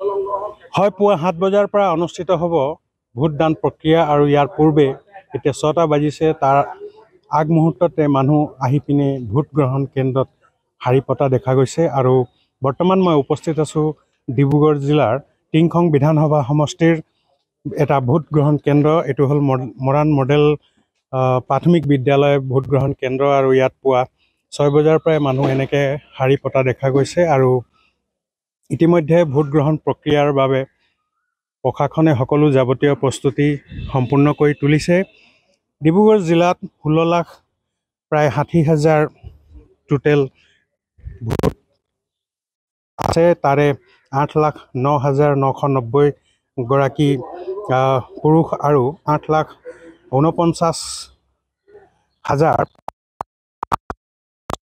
হয়, পুৱা 7 বজাৰ পৰা অনুষ্ঠিত হ'ব ভোটদান প্ৰক্ৰিয়া আৰু ইয়াৰ পূৰ্বে এতিয়া 6টা বাজিছে। তাৰ আগমুহূৰ্ততে মানুহ আহি পিনে ভোট গ্ৰহণ কেন্দ্ৰত শাৰী পতা দেখা গৈছে। আৰু বৰ্তমান মই উপস্থিত আছোঁ ডিব্ৰুগড় জিলাৰ টিংখং বিধানসভা সমষ্টিৰ এটা ভোট গ্ৰহণ কেন্দ্ৰ। এইটো হ'ল মৰাণ মডেল প্ৰাথমিক বিদ্যালয় ভোট গ্ৰহণ কেন্দ্ৰ। আৰু ইয়াত পুৱা 6 বজাৰ পৰাই মানুহ এনেকৈ শাৰী পতা দেখা গৈছে। আৰু ইতিমধ্যে ভোট গ্ৰহণ প্ৰক্ৰিয়াৰ বাবে প্ৰশাসনে সকলো যাৱতীয় প্ৰস্তুতি সম্পূৰ্ণ কৰি তুলিছে। ডিব্ৰুগড় জিলাত 16 লাখ প্ৰায় 60,000 টোটেল ভোট আছে। তাৰে 8,09,990 গৰাকী পুৰুষ আৰু 8,49,000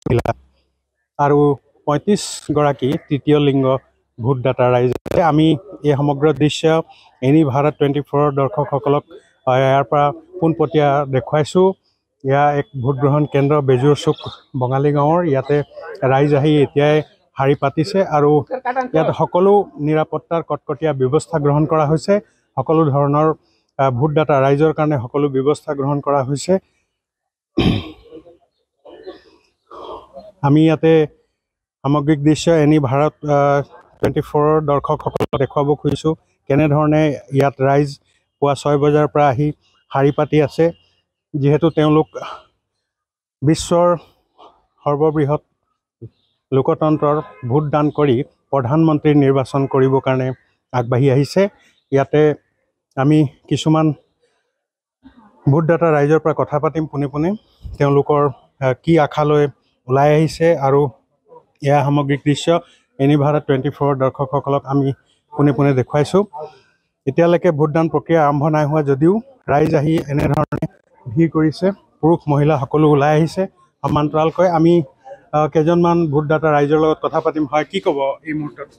মহিলা আৰু 35 গৰাকী তৃতীয় লিংগ ভোটদাতা ৰাইজ। আমি এই সমগ্ৰ দৃশ্য এনি ভাৰত 24 দৰ্শকসকলক ইয়াৰ পৰা পোনপটীয়া দেখুৱাইছোঁ। এয়া এক ভোটগ্ৰহণ কেন্দ্ৰ বেজুৰ চুক বঙালী গাঁৱৰ। ইয়াতে ৰাইজ আহি এতিয়াই শাৰী পাতিছে আৰু ইয়াত সকলো নিৰাপত্তাৰ কটকটীয়া ব্যৱস্থা গ্ৰহণ কৰা হৈছে। সকলো ধৰণৰ ভোটদাতা ৰাইজৰ কাৰণে সকলো ব্যৱস্থা গ্ৰহণ কৰা হৈছে। আমি ইয়াতে সামগ্ৰিক দৃশ্য এনি ভাৰত 24 দৰ্শকসকলক দেখুৱাব খুজিছোঁ কেনেধৰণে ইয়াত ৰাইজ পুৱা 6 বজাৰ পৰা আহি শাৰী পাতি আছে। যিহেতু তেওঁলোক বিশ্বৰ সৰ্ববৃহৎ লোকতন্ত্ৰৰ ভোটদান কৰি প্ৰধানমন্ত্ৰীৰ নিৰ্বাচন কৰিবৰ কাৰণে আগবাঢ়ি আহিছে। ইয়াতে আমি কিছুমান ভোটদাতা ৰাইজৰ পৰা কথা পাতিম পোনে পোনে। তেওঁলোকৰ কি আশালৈ ওলাই আহিছে আৰু এয়া সামগ্ৰিক দৃশ্য এনি ভাৰত 24 দৰ্শকসকলক আমি পোনে পোনে দেখুৱাইছোঁ। এতিয়ালৈকে ভোটদান প্ৰক্ৰিয়া আৰম্ভ নাই হোৱা যদিও ৰাইজ আহি এনেধৰণে ভিৰ কৰিছে। পুৰুষ মহিলা সকলো ওলাই আহিছে সমান্তৰালকৈ। আমি কেইজনমান ভোটদাতা ৰাইজৰ লগত কথা পাতিম। হয়, কি ক'ব এই মুহূৰ্তত?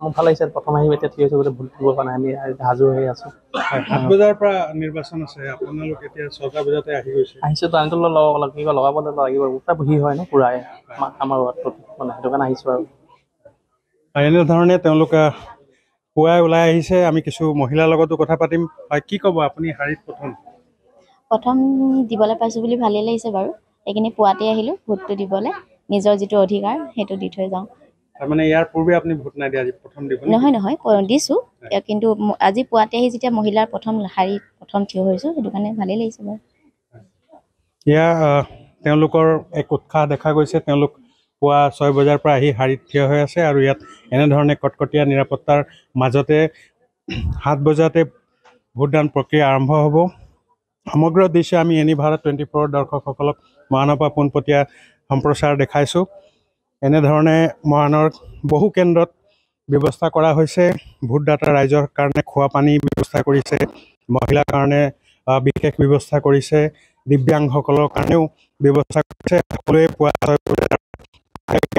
মোৰ ভাল লাগিছে। প্ৰথম আহিম এতিয়া ঠিক হৈছে, ভোট দিব পৰা নাই। আমি সাজু হৈ আছোঁ। 7 বজাৰ পৰা নিৰ্বাচন আছে, আপোনালোক এতিয়া 6টা বজাতে আহি গৈছে। আহিছোঁ তো আনিটো লগাবলৈ লাগিব। গোটা ভিৰ হয় ন পুৰাই আমাৰ ৱাৰ্ডটোত, মানে সেইটো কাৰণে আহিছোঁ। আৰু এনেধৰণে তেওঁলোকে পুৱাই ওলাই আহিছে। আমি কিছু মহিলাৰ লগতো কথা পাতিম। হয়, কি ক'ব আপুনি? শাৰীত প্ৰথম দিবলৈ পাইছোঁ বুলি ভালেই লাগিছে বাৰু। এইখিনি পুৱাতে আহিলোঁ ভোটটো দিবলৈ, নিজৰ যিটো অধিকাৰ সেইটো দি থৈ যাওঁ। তাৰমানে ইয়াৰ পূৰ্বে আপুনি ভোট নাই দিয়া, আজি প্ৰথম দিব? নহয় দিছোঁ, কিন্তু আজি পুৱাতে আহি যেতিয়া মহিলাৰ প্ৰথম থিয় হৈছোঁ, সেইটো কাৰণে ভালেই লাগিছে বাৰু। এয়া তেওঁলোকৰ এক উৎসাহ দেখা গৈছে। তেওঁলোক পুৱা 6 বজাৰ পৰা আহি শাৰীত থিয় হৈ আছে আৰু ইয়াত এনেধৰণে কটকটীয়া নিৰাপত্তাৰ মাজতে 7 বজাতে ভোটদান প্ৰক্ৰিয়া আৰম্ভ হ'ব। সমগ্ৰ দৃশ্য আমি এনি ভাৰত 24 দৰ্শকসকলক মৰাণৰ পৰা পোনপটীয়া সম্প্ৰচাৰ দেখাইছোঁ। এনেধৰণে মৰাণৰ বহু কেন্দ্ৰত ব্যৱস্থা কৰা হৈছে। ভোটদাতা ৰাইজৰ কাৰণে খোৱা পানী ব্যৱস্থা কৰিছে, মহিলাৰ কাৰণে বিশেষ ব্যৱস্থা কৰিছে, দিব্যাংগসকলৰ কাৰণেও ব্যৱস্থা কৰিছে। সকলোৱে পুৱা 6 বজাত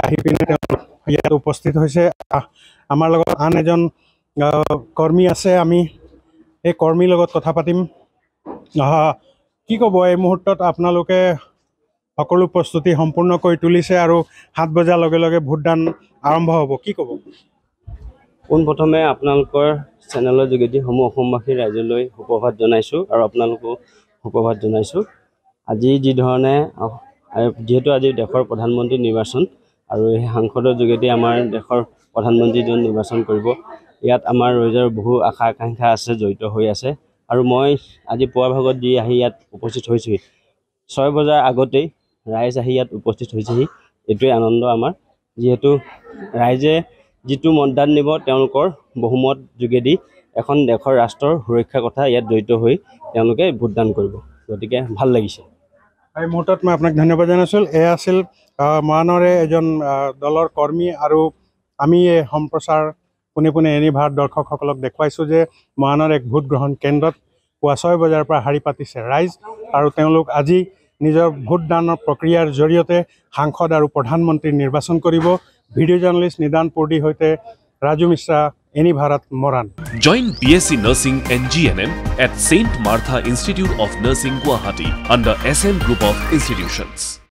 আহি পিনে তেওঁলোক ইয়াত উপস্থিত হৈছে। আমাৰ লগত আন এজন কৰ্মী আছে, আমি এই কৰ্মীৰ লগত কথা পাতিম। কি ক'ব এই মুহূৰ্তত? আপোনালোকে সকলো প্ৰস্তুতি সম্পূৰ্ণ কৰি তুলিছে আৰু 7 বজাৰ লগে লগে ভোটদান আৰম্ভ হ'ব, কি ক'ব? পোনপ্ৰথমে আপোনালোকৰ চেনেলৰ যোগেদি সমূহ অসমবাসী ৰাইজলৈ সুপ্ৰভাত জনাইছোঁ আৰু আপোনালোকো সুপ্ৰভাত জনাইছোঁ। আজি যি ধৰণে যিহেতু আজি দেশৰ প্ৰধানমন্ত্ৰী নিৰ্বাচন আৰু এই সাংসদৰ যোগেদি আমাৰ দেশৰ প্ৰধানমন্ত্ৰীজন নিৰ্বাচন কৰিব, ইয়াত আমাৰ ৰাইজৰ বহু আশা আকাংক্ষা আছে, জড়িত হৈ আছে। আৰু মই আজি পুৱাৰ ভাগত যি আহি ইয়াত উপস্থিত হৈছোঁহি, 6 বজাৰ আগতেই ৰাইজ আহি ইয়াত উপস্থিত হৈছেহি। এইটোৱে আনন্দ আমাৰ, যিহেতু ৰাইজে যিটো মতদান দিব তেওঁলোকৰ বহুমত যোগেদি এখন দেশৰ ৰাষ্ট্ৰৰ সুৰক্ষাৰ কথা ইয়াত জড়িত হৈ তেওঁলোকে ভোটদান কৰিব। গতিকে ভাল লাগিছে। এই মুহূৰ্তত মই আপোনাক ধন্যবাদ জনাইছোঁ। এয়া আছিল মৰাণৰে এজন দলৰ কৰ্মী আৰু আমি এই সম্প্ৰচাৰ পোনে পোনে এনি ভাৰত দৰ্শকসকলক দেখুৱাইছোঁ যে মৰাণৰ এক ভোট গ্ৰহণ কেন্দ্ৰত পুৱা 6 বজাৰ পৰা শাৰী পাতিছে ৰাইজ আৰু তেওঁলোক আজি নিজৰ ভোটদানৰ প্ৰক্ৰিয়াৰ জৰিয়তে সাংসদ আৰু প্ৰধানমন্ত্ৰী নিৰ্বাচন কৰিব। ভিডিঅ' জাৰ্নেলিষ্ট নিদান পূৰ্দিৰ সৈতে Raju Mishra, any Bharat, Moran. Join BSc Nursing and GNM at St. Martha Institute of Nursing, Guwahati under SM Group of Institutions.